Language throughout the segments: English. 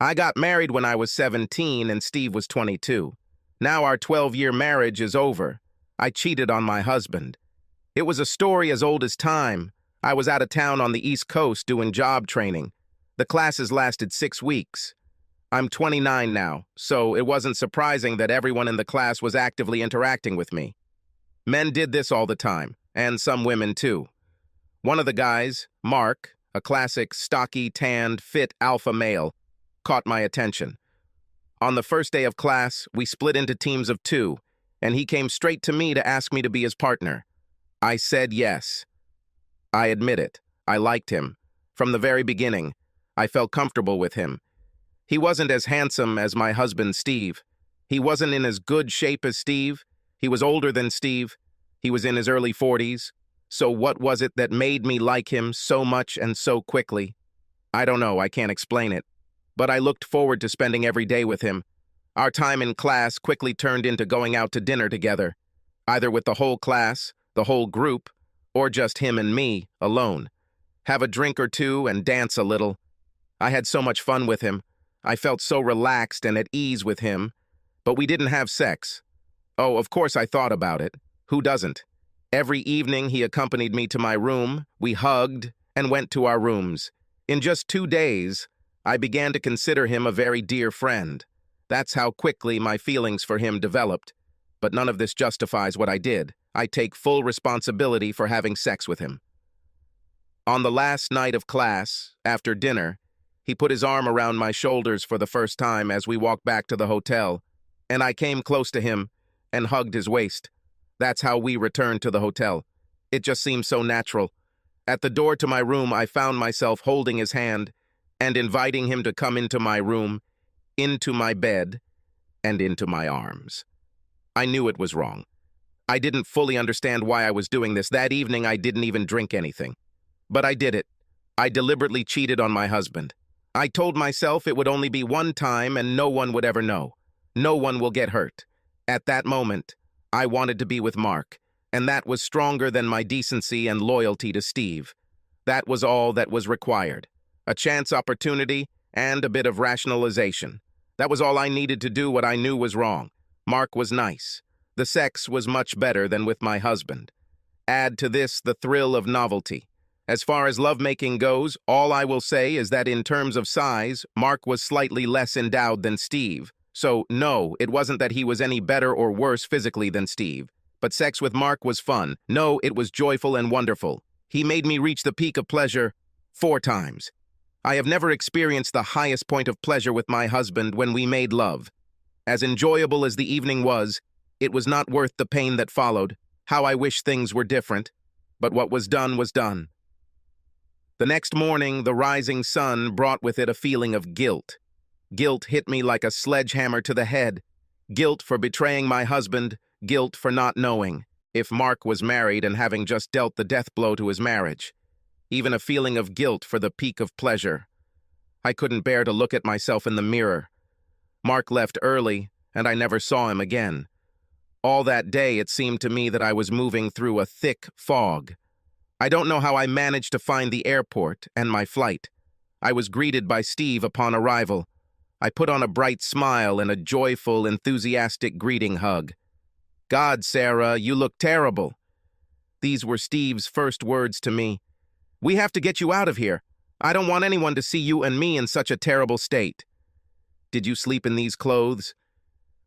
I got married when I was 17 and Steve was 22. Now our 12-year marriage is over. I cheated on my husband. It was a story as old as time. I was out of town on the East Coast doing job training. The classes lasted 6 weeks. I'm 29 now, so it wasn't surprising that everyone in the class was actively interacting with me. Men did this all the time, and some women too. One of the guys, Mark, a classic stocky, tanned, fit alpha male, caught my attention. On the first day of class, we split into teams of 2, and he came straight to me to ask me to be his partner. I said yes. I admit it, I liked him. From the very beginning, I felt comfortable with him. He wasn't as handsome as my husband, Steve. He wasn't in as good shape as Steve. He was older than Steve. He was in his early 40s. So what was it that made me like him so much and so quickly? I don't know, I can't explain it. But I looked forward to spending every day with him. Our time in class quickly turned into going out to dinner together, either with the whole class, the whole group, or just him and me, alone. Have a drink or two and dance a little. I had so much fun with him. I felt so relaxed and at ease with him. But we didn't have sex. Oh, of course I thought about it. Who doesn't? Every evening he accompanied me to my room, we hugged, and went to our rooms. In just 2 days, I began to consider him a very dear friend. That's how quickly my feelings for him developed. But none of this justifies what I did. I take full responsibility for having sex with him. On the last night of class, after dinner, he put his arm around my shoulders for the first time as we walked back to the hotel, and I came close to him and hugged his waist. That's how we returned to the hotel. It just seemed so natural. At the door to my room, I found myself holding his hand and inviting him to come into my room, into my bed, and into my arms. I knew it was wrong. I didn't fully understand why I was doing this. That evening, I didn't even drink anything. But I did it. I deliberately cheated on my husband. I told myself it would only be one time and no one would ever know. No one will get hurt. At that moment, I wanted to be with Mark, and that was stronger than my decency and loyalty to Steve. That was all that was required. A chance opportunity and a bit of rationalization. That was all I needed to do what I knew was wrong. Mark was nice. The sex was much better than with my husband. Add to this the thrill of novelty. As far as lovemaking goes, all I will say is that in terms of size, Mark was slightly less endowed than Steve. So, no, it wasn't that he was any better or worse physically than Steve. But sex with Mark was fun. No, it was joyful and wonderful. He made me reach the peak of pleasure 4 times. I have never experienced the highest point of pleasure with my husband when we made love. As enjoyable as the evening was, it was not worth the pain that followed. How I wish things were different. But what was done was done. The next morning, the rising sun brought with it a feeling of guilt. Guilt hit me like a sledgehammer to the head. Guilt for betraying my husband, guilt for not knowing if Mark was married and having just dealt the death blow to his marriage. Even a feeling of guilt for the peak of pleasure. I couldn't bear to look at myself in the mirror. Mark left early, and I never saw him again. All that day, it seemed to me that I was moving through a thick fog. I don't know how I managed to find the airport and my flight. I was greeted by Steve upon arrival. I put on a bright smile and a joyful, enthusiastic greeting hug. "God, Sarah, you look terrible." These were Steve's first words to me. "We have to get you out of here. I don't want anyone to see you and me in such a terrible state." "Did you sleep in these clothes?"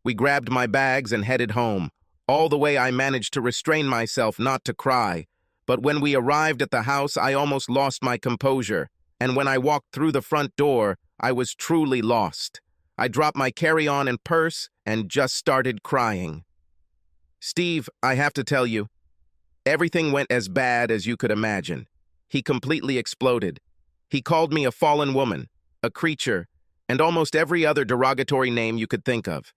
We grabbed my bags and headed home. All the way I managed to restrain myself not to cry. But when we arrived at the house, I almost lost my composure. And when I walked through the front door, I was truly lost. I dropped my carry-on and purse and just started crying. "Steve, I have to tell you, everything went as bad as you could imagine." He completely exploded. He called me a fallen woman, a creature, and almost every other derogatory name you could think of.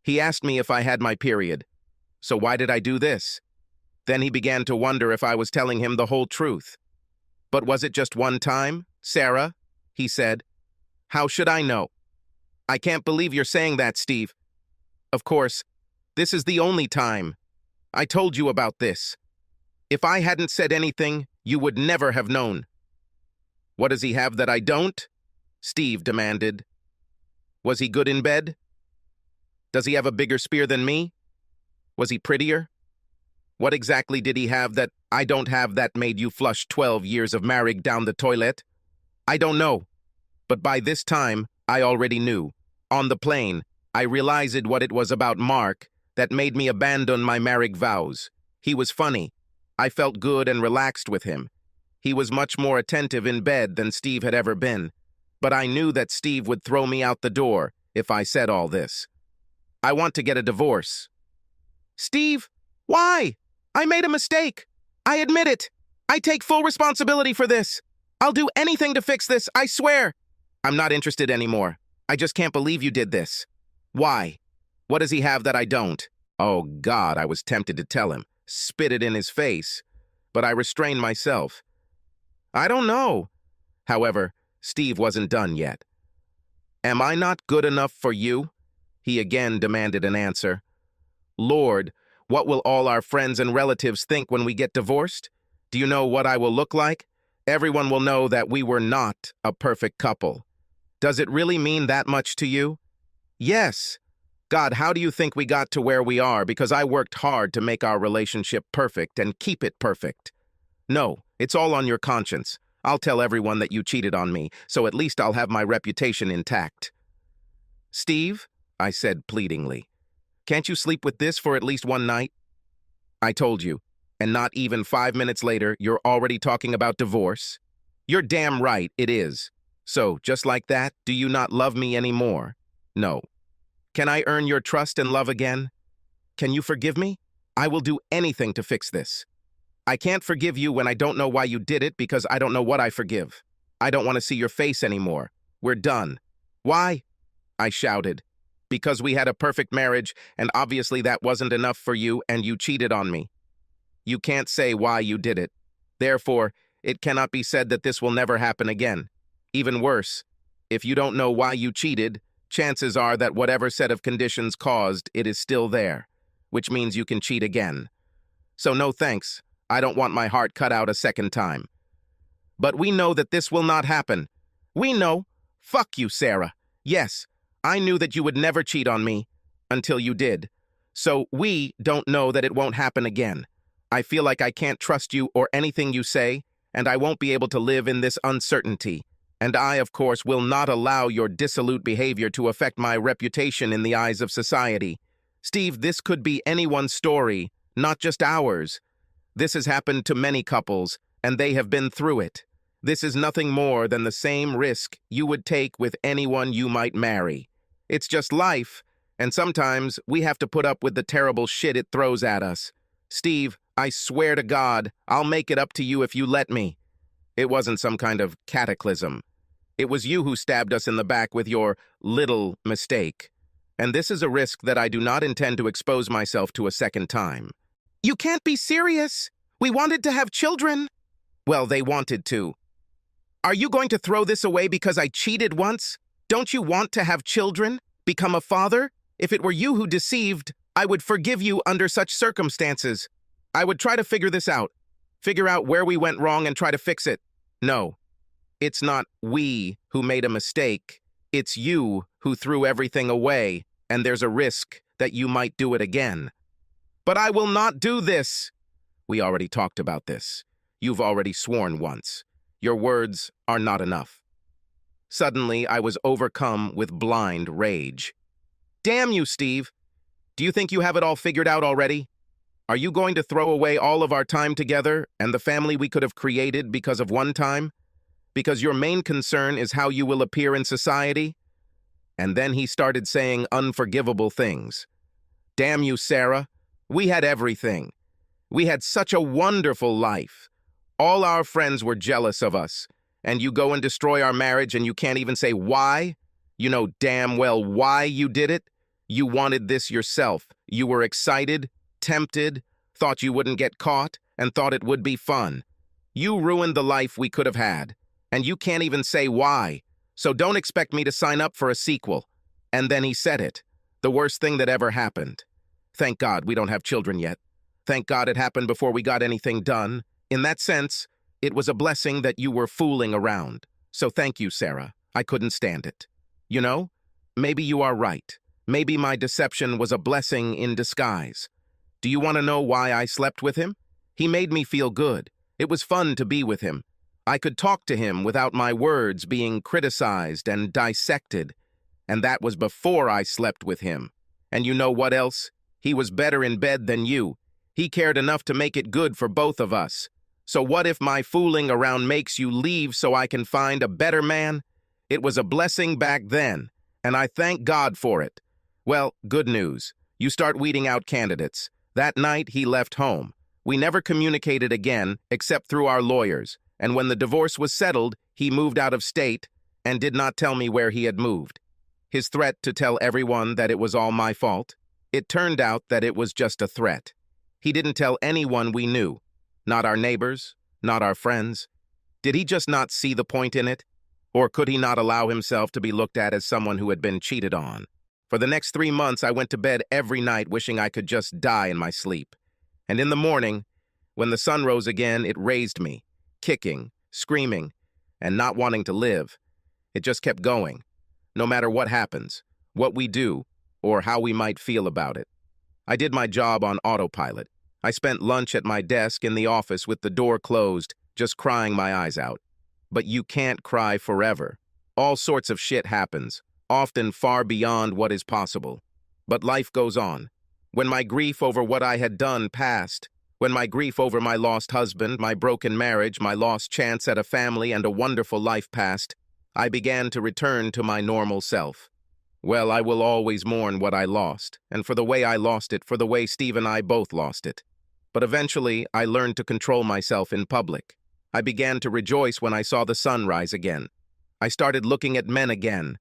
He asked me if I had my period. So why did I do this? Then he began to wonder if I was telling him the whole truth. "But was it just one time, Sarah?" he said. "How should I know?" "I can't believe you're saying that, Steve." "Of course, this is the only time. I told you about this. If I hadn't said anything, you would never have known." "What does he have that I don't?" Steve demanded. Was he good in bed? Does he have a bigger spear than me? Was he prettier? What exactly did he have that I don't have that made you flush 12 years of marriage down the toilet? I don't know. But by this time, I already knew. On the plane, I realized what it was about Mark that made me abandon my marriage vows. He was funny. I felt good and relaxed with him. He was much more attentive in bed than Steve had ever been. But I knew that Steve would throw me out the door if I said all this. I want to get a divorce. Steve, why? I made a mistake. I admit it. I take full responsibility for this. I'll do anything to fix this, I swear. I'm not interested anymore. I just can't believe you did this. Why? What does he have that I don't? Oh, God, I was tempted to tell him, spit it in his face, but I restrained myself. I don't know. However, Steve wasn't done yet. Am I not good enough for you? He again demanded an answer. Lord, what will all our friends and relatives think when we get divorced? Do you know what I will look like? Everyone will know that we were not a perfect couple. Does it really mean that much to you? Yes. God, how do you think we got to where we are? Because I worked hard to make our relationship perfect and keep it perfect. No, it's all on your conscience. I'll tell everyone that you cheated on me, so at least I'll have my reputation intact. Steve, I said pleadingly, can't you sleep with this for at least one night? I told you, and not even 5 minutes later, you're already talking about divorce? You're damn right, it is. So, just like that, do you not love me anymore? No. Can I earn your trust and love again? Can you forgive me? I will do anything to fix this. I can't forgive you when I don't know why you did it because I don't know what I forgive. I don't want to see your face anymore. We're done. Why? I shouted. Because we had a perfect marriage, and obviously that wasn't enough for you, and you cheated on me. You can't say why you did it. Therefore, it cannot be said that this will never happen again. Even worse, if you don't know why you cheated, chances are that whatever set of conditions caused it is still there, which means you can cheat again. So no thanks. I don't want my heart cut out a second time. But we know that this will not happen. We know. Fuck you, Sarah. Yes, I knew that you would never cheat on me until you did. So we don't know that it won't happen again. I feel like I can't trust you or anything you say, and I won't be able to live in this uncertainty. And I, of course, will not allow your dissolute behavior to affect my reputation in the eyes of society. Steve, this could be anyone's story, not just ours. This has happened to many couples, and they have been through it. This is nothing more than the same risk you would take with anyone you might marry. It's just life, and sometimes we have to put up with the terrible shit it throws at us. Steve, I swear to God, I'll make it up to you if you let me. It wasn't some kind of cataclysm. It was you who stabbed us in the back with your little mistake. And this is a risk that I do not intend to expose myself to a second time. You can't be serious. We wanted to have children. Well, they wanted to. Are you going to throw this away because I cheated once? Don't you want to have children? Become a father? If it were you who deceived, I would forgive you under such circumstances. I would try to figure this out. Figure out where we went wrong and try to fix it. No. It's not we who made a mistake. It's you who threw everything away, and there's a risk that you might do it again. But I will not do this. We already talked about this. You've already sworn once. Your words are not enough. Suddenly, I was overcome with blind rage. Damn you, Steve. Do you think you have it all figured out already? Are you going to throw away all of our time together and the family we could have created because of one time? Because your main concern is how you will appear in society? And then he started saying unforgivable things. Damn you, Sarah. We had everything. We had such a wonderful life. All our friends were jealous of us. And you go and destroy our marriage and you can't even say why? You know damn well why you did it. You wanted this yourself. You were excited, tempted, thought you wouldn't get caught, and thought it would be fun. You ruined the life we could have had. And you can't even say why. So don't expect me to sign up for a sequel. And then he said it. The worst thing that ever happened. Thank God we don't have children yet. Thank God it happened before we got anything done. In that sense, it was a blessing that you were fooling around. So thank you, Sarah. I couldn't stand it. You know, maybe you are right. Maybe my deception was a blessing in disguise. Do you want to know why I slept with him? He made me feel good. It was fun to be with him. I could talk to him without my words being criticized and dissected. And that was before I slept with him. And you know what else? He was better in bed than you. He cared enough to make it good for both of us. So what if my fooling around makes you leave so I can find a better man? It was a blessing back then, and I thank God for it. Well, good news. You start weeding out candidates. That night, he left home. We never communicated again, except through our lawyers, and when the divorce was settled, he moved out of state and did not tell me where he had moved. His threat to tell everyone that it was all my fault? It turned out that it was just a threat. He didn't tell anyone we knew. Not our neighbors, not our friends. Did he just not see the point in it? Or could he not allow himself to be looked at as someone who had been cheated on? For the next 3 months, I went to bed every night wishing I could just die in my sleep. And in the morning, when the sun rose again, it raised me, kicking, screaming, and not wanting to live. It just kept going, no matter what happens, what we do, or how we might feel about it. I did my job on autopilot. I spent lunch at my desk in the office with the door closed, just crying my eyes out. But you can't cry forever. All sorts of shit happens, often far beyond what is possible. But life goes on. When my grief over what I had done passed, when my grief over my lost husband, my broken marriage, my lost chance at a family and a wonderful life passed, I began to return to my normal self. Well, I will always mourn what I lost, and for the way I lost it, for the way Steve and I both lost it. But eventually, I learned to control myself in public. I began to rejoice when I saw the sun rise again. I started looking at men again.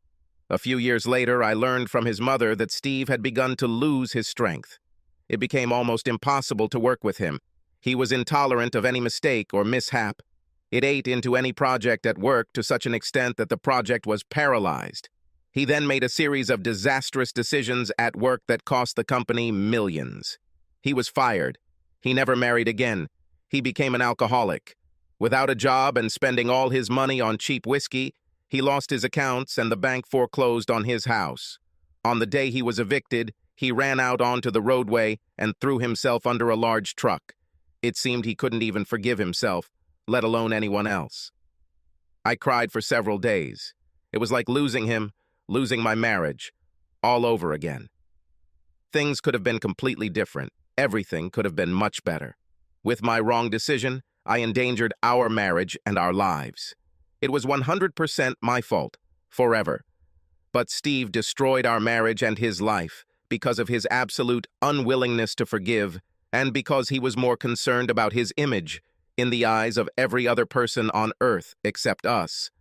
A few years later, I learned from his mother that Steve had begun to lose his strength. It became almost impossible to work with him. He was intolerant of any mistake or mishap. It ate into any project at work to such an extent that the project was paralyzed. He then made a series of disastrous decisions at work that cost the company millions. He was fired. He never married again. He became an alcoholic. Without a job and spending all his money on cheap whiskey, he lost his accounts and the bank foreclosed on his house. On the day he was evicted, he ran out onto the roadway and threw himself under a large truck. It seemed he couldn't even forgive himself, let alone anyone else. I cried for several days. It was like losing him, losing my marriage, all over again. Things could have been completely different. Everything could have been much better. With my wrong decision, I endangered our marriage and our lives. It was 100% my fault, forever. But Steve destroyed our marriage and his life because of his absolute unwillingness to forgive and because he was more concerned about his image in the eyes of every other person on earth except us.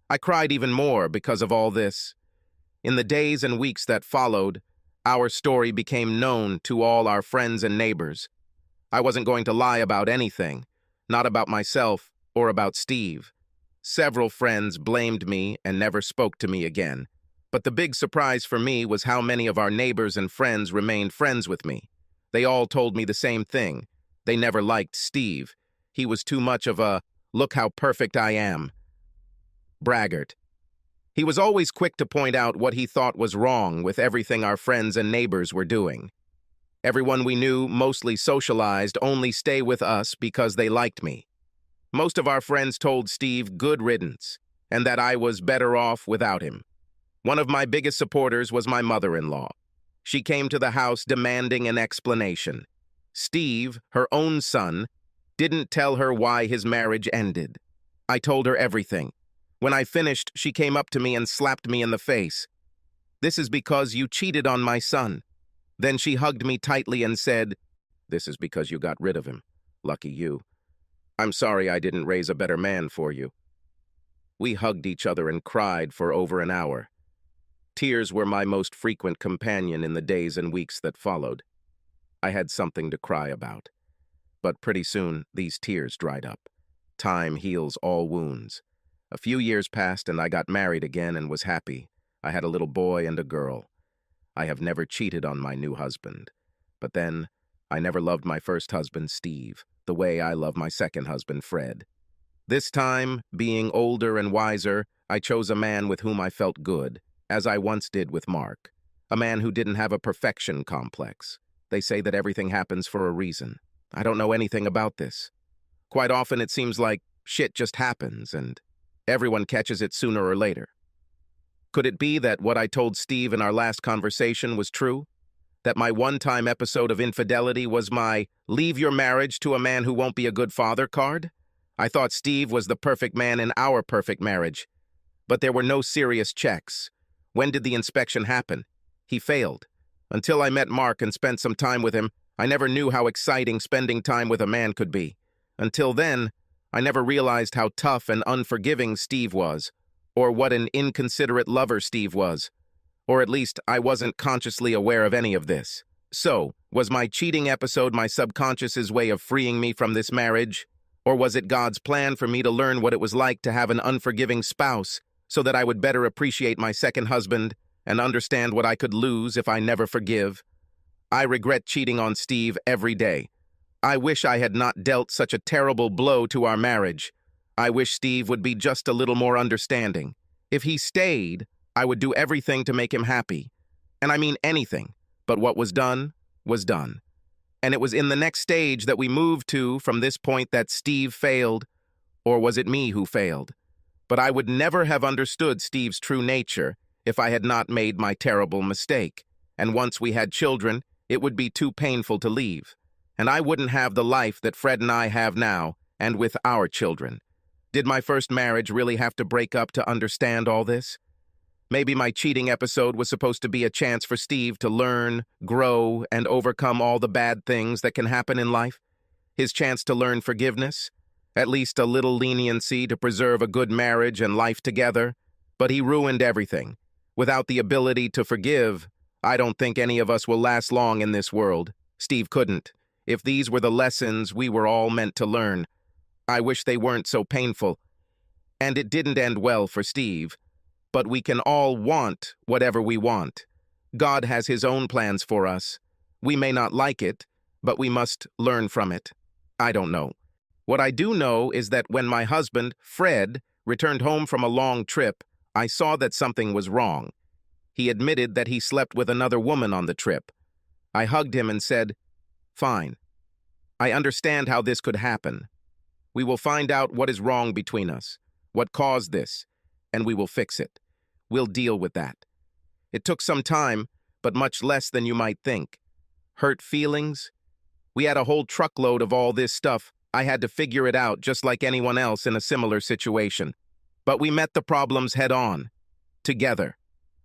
I cried even more because of all this. In the days and weeks that followed, our story became known to all our friends and neighbors. I wasn't going to lie about anything, not about myself or about Steve. Several friends blamed me and never spoke to me again. But the big surprise for me was how many of our neighbors and friends remained friends with me. They all told me the same thing. They never liked Steve. He was too much of a, look how perfect I am, braggart. He was always quick to point out what he thought was wrong with everything our friends and neighbors were doing. Everyone we knew, mostly socialized, only stay with us because they liked me. Most of our friends told Steve good riddance, and that I was better off without him. One of my biggest supporters was my mother-in-law. She came to the house demanding an explanation. Steve, her own son, didn't tell her why his marriage ended. I told her everything. When I finished, she came up to me and slapped me in the face. "This is because you cheated on my son." Then she hugged me tightly and said, "This is because you got rid of him. Lucky you. I'm sorry I didn't raise a better man for you." We hugged each other and cried for over an hour. Tears were my most frequent companion in the days and weeks that followed. I had something to cry about. But pretty soon, these tears dried up. Time heals all wounds. A few years passed and I got married again and was happy. I had a little boy and a girl. I have never cheated on my new husband. But then, I never loved my first husband, Steve, the way I love my second husband, Fred. This time, being older and wiser, I chose a man with whom I felt good, as I once did with Mark, a man who didn't have a perfection complex. They say that everything happens for a reason. I don't know anything about this. Quite often it seems like shit just happens and everyone catches it sooner or later. Could it be that what I told Steve in our last conversation was true? That my one-time episode of infidelity was my "leave your marriage to a man who won't be a good father" card? I thought Steve was the perfect man in our perfect marriage. But there were no serious checks. When did the inspection happen? He failed. Until I met Mark and spent some time with him, I never knew how exciting spending time with a man could be. Until then, I never realized how tough and unforgiving Steve was, or what an inconsiderate lover Steve was. Or at least I wasn't consciously aware of any of this. So, was my cheating episode my subconscious's way of freeing me from this marriage? Or was it God's plan for me to learn what it was like to have an unforgiving spouse, so that I would better appreciate my second husband and understand what I could lose if I never forgive? I regret cheating on Steve every day. I wish I had not dealt such a terrible blow to our marriage. I wish Steve would be just a little more understanding. If he stayed, I would do everything to make him happy. And I mean anything. But what was done was done. And it was in the next stage that we moved to from this point that Steve failed. Or was it me who failed? But I would never have understood Steve's true nature if I had not made my terrible mistake. And once we had children, it would be too painful to leave. And I wouldn't have the life that Fred and I have now, and with our children. Did my first marriage really have to break up to understand all this? Maybe my cheating episode was supposed to be a chance for Steve to learn, grow, and overcome all the bad things that can happen in life. His chance to learn forgiveness, at least a little leniency to preserve a good marriage and life together. But he ruined everything. Without the ability to forgive, I don't think any of us will last long in this world. Steve couldn't. If these were the lessons we were all meant to learn, I wish they weren't so painful. And it didn't end well for Steve. But we can all want whatever we want. God has his own plans for us. We may not like it, but we must learn from it. I don't know. What I do know is that when my husband, Fred, returned home from a long trip, I saw that something was wrong. He admitted that he slept with another woman on the trip. I hugged him and said, "Fine. I understand how this could happen. We will find out what is wrong between us, what caused this, and we will fix it. We'll deal with that." It took some time, but much less than you might think. Hurt feelings? We had a whole truckload of all this stuff. I had to figure it out just like anyone else in a similar situation. But we met the problems head on, together.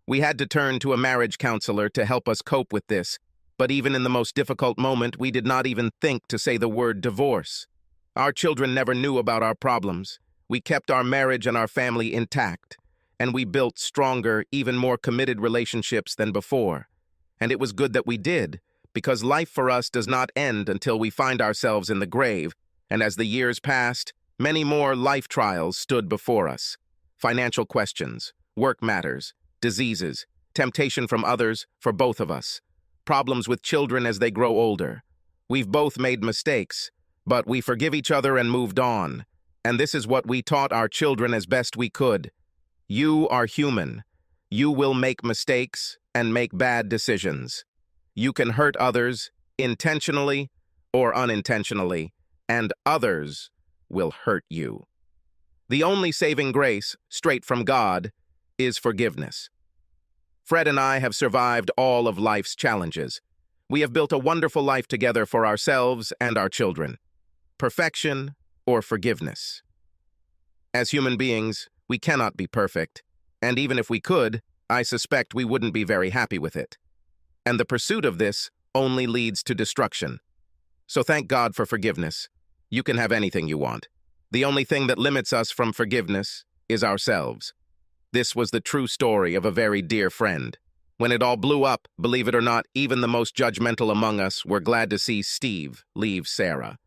We had to turn to a marriage counselor to help us cope with this, but even in the most difficult moment, we did not even think to say the word divorce. Our children never knew about our problems. We kept our marriage and our family intact, and we built stronger, even more committed relationships than before. And it was good that we did, because life for us does not end until we find ourselves in the grave, and as the years passed, many more life trials stood before us. Financial questions, work matters, diseases, temptation from others for both of us, problems with children as they grow older. We've both made mistakes, but we forgive each other and moved on. And this is what we taught our children as best we could. You are human. You will make mistakes and make bad decisions. You can hurt others intentionally or unintentionally, and others will hurt you. The only saving grace, straight from God, is forgiveness. Fred and I have survived all of life's challenges. We have built a wonderful life together for ourselves and our children. Perfection or forgiveness. As human beings, we cannot be perfect, and even if we could, I suspect we wouldn't be very happy with it. And the pursuit of this only leads to destruction. So thank God for forgiveness. You can have anything you want. The only thing that limits us from forgiveness is ourselves. This was the true story of a very dear friend. When it all blew up, believe it or not, even the most judgmental among us were glad to see Steve leave Sarah.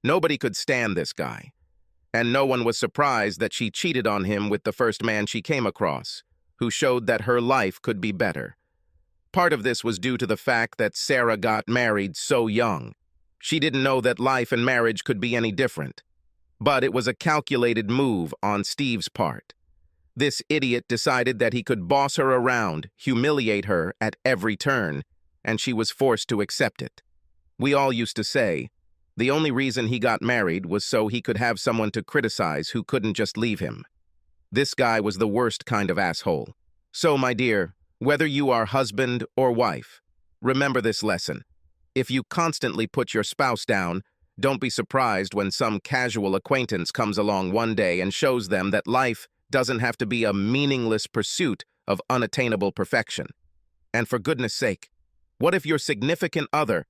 Nobody could stand this guy. And no one was surprised that she cheated on him with the first man she came across, who showed that her life could be better. Part of this was due to the fact that Sarah got married so young. She didn't know that life and marriage could be any different. But it was a calculated move on Steve's part. This idiot decided that he could boss her around, humiliate her at every turn, and she was forced to accept it. We all used to say, the only reason he got married was so he could have someone to criticize who couldn't just leave him. This guy was the worst kind of asshole. So, my dear, whether you are husband or wife, remember this lesson. If you constantly put your spouse down, don't be surprised when some casual acquaintance comes along one day and shows them that life doesn't have to be a meaningless pursuit of unattainable perfection. And for goodness sake, what if your significant other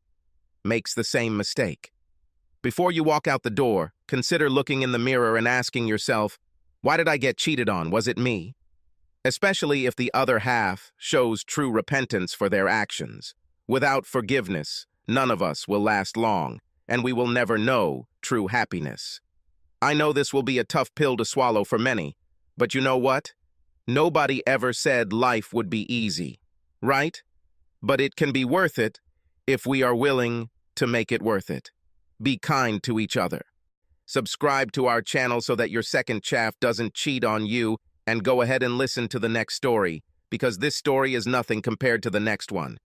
makes the same mistake? Before you walk out the door, consider looking in the mirror and asking yourself, why did I get cheated on? Was it me? Especially if the other half shows true repentance for their actions. Without forgiveness, none of us will last long, and we will never know true happiness. I know this will be a tough pill to swallow for many, but you know what? Nobody ever said life would be easy, right? But it can be worth it if we are willing to make it worth it. Be kind to each other. Subscribe to our channel so that your second chaff doesn't cheat on you, and go ahead and listen to the next story, because this story is nothing compared to the next one.